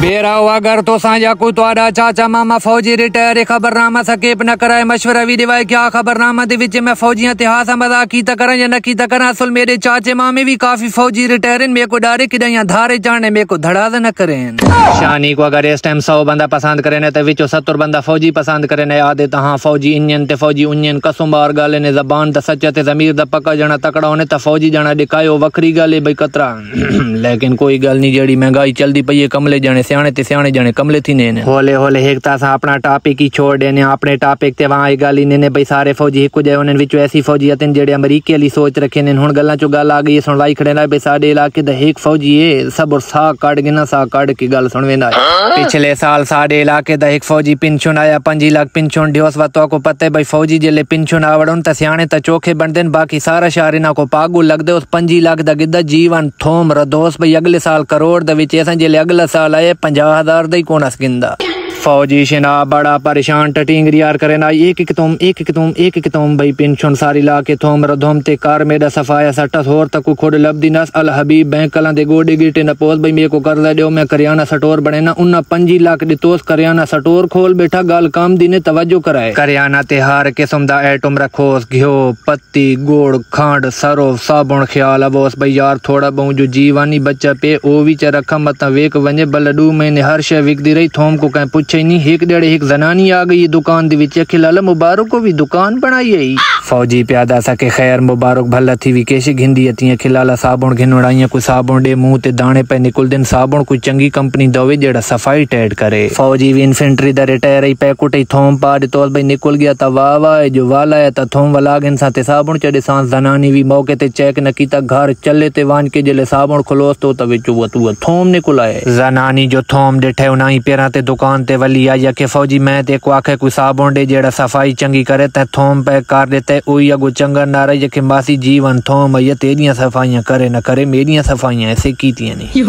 बेराओ अगर तो साझा को ਤੁਹਾਡਾ ਚਾਚਾ ਮਾਮਾ फौजी रिटायर खबरनामा स्किप न कराए मशवरा भी दिवाए क्या खबरनामा दे विच मैं फौजियां इतिहास मजाक कीता करा या न कीता करा असल मेरे चाचे मामे भी काफी फौजी रिटायर मेरे को डारे कि धारे जाने मेरे को धड़ा न करें शानी को अगर इस टाइम 100 बंदा पसंद करे ने तो विचो 70 बंदा फौजी पसंद करे ने आदे तो हाँ फौजी इंजन ते फौजी उंजन कसुमार गाले ने जबान दा सच्चा ते जमीर दा पक्का जाना तकड़ा होने तो फौजी जाना दिखायो वखरी गल है भाई कतरा लेकिन कोई गल नहीं जेड़ी महंगाई चलती पई है कमले जाने सियाने ते सियाने जाने कमले थी ने होले होले एक तासा अपना टॉपिक ही छोड़ देने अपने टॉपिक ते वहां गल ही ने भाई सारे फौजी एक जे उन्हें विच ऐसी फौजी अतन जेड़े अमेरिका वाली सोच रखे ने हुन गल्लां चो गल आ गई सुनवाई खड़े ना भाई साडे इलाके दा एक फौजी है सब और सा काट के ना सा काट के गल सुनवेंदा पिछले साल साडे इलाके दा एक फौजी पेंशन आया 5 लाख पेंशन दियोस वतो को पता है भाई फौजी जेले पेंशन आवड़न त सियाने त चोखे बनदन बाकी सारा शहर इना को पागु लगदे उस 5 लाख दा गिद्दा जीवन थोम रदोस भाई अगले साल करोड़ दा विच ऐसा जेले अगला साल आए 50,000 दा ही कोना सकिंदा फौजी शिना बड़ा परेशान टटिंग यार करे ना एक तुम भाई पेंशन सारी ला के थोम रधोम ते कार मेरा सफाया सट्टा होर तक खुद लबदी नस अल हबीब बैंक कला दे गोडे गिटे न पोस भाई मेरे को कर्जा दियो मैं करियाना स्टोर बने ना उन्ना 5 लाख दितोस करियाना स्टोर खोल बैठा गाल काम दी ने तवज्जो कराए करियाना ते हर किस्म दा आइटम रखोस घियो पत्ती गुड़ खंड सरोफ साबुन ख्याल अबोस भाई यार थोड़ा बहु जो जीवानी बच्चा पे ओ भी च रखा मत वेक वने बलडू मैंने हर शय विकदी रही थोम को कहीं पूछे नहीं एक डेढ़ एक जनानी आ गई दुकान दे विच खिलाल मुबारक को भी दुकान बनाई है फौजी प्यादा सके खैर मुबारक भला थी भी कैसे घिंदी अती खिलाला साबुन घिनड़ाइया कोई साबुन दे मुंह ते दाने पे निकल दिन साबुन कोई चंगी कंपनी दवे जेड़ा सफाई टैड करे फौजी भी इन्फेंट्री दा रिटायर ही पैकुट ही थोम पा दे तो भाई निकल गया ता वाह वाह जो वाला है ता थोम वाला गन साथे साबुन चढ़े सांस जनानी भी मौके ते चेक न कीता घर चले ते वान के जेले साबुन खलोस तो ता विच वो थोम निकल आए जनानी जो थोम देठे उनाई पेरा ते दुकान ते वली या के फौजी मैं ते को आखे कोई साबुन दे जेड़ा सफाई चंगी करे ते थोम पे कर देते ओई अगो चंगा नारा जे के मासी जीवन थोम ये तेरियां सफाइयां करे न करे मेरियां सफाइयां ऐसे कीतियां नहीं